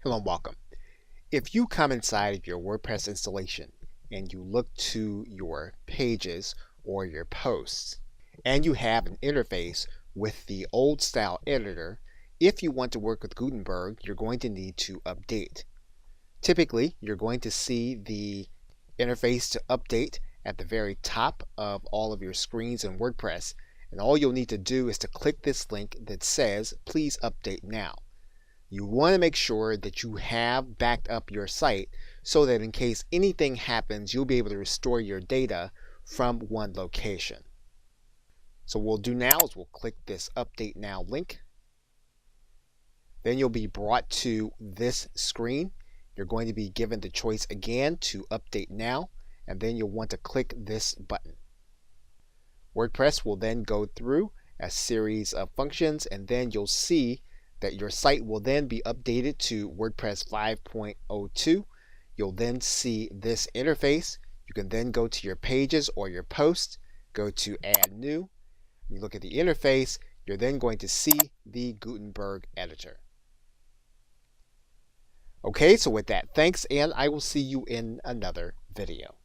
Hello and welcome. If you come inside of your WordPress installation and you look to your pages or your posts and you have an interface with the old style editor, if you want to work with Gutenberg, you're going to need to update. Typically, you're going to see the interface to update at the very top of all of your screens in WordPress, and all you'll need to do is to click this link that says please update now. You want to make sure that you have backed up your site so that in case anything happens, you'll be able to restore your data from one location. So what we'll do now is we'll click this Update Now link. Then you'll be brought to this screen. You're going to be given the choice again to Update Now, and then you'll want to click this button. WordPress will then go through a series of functions, and then you'll see that your site will then be updated to WordPress 5.02. You'll then see this interface. You can then go to your pages or your posts, go to Add New. You look at the interface, you're then going to see the Gutenberg editor. Okay, so with that, thanks, and I will see you in another video.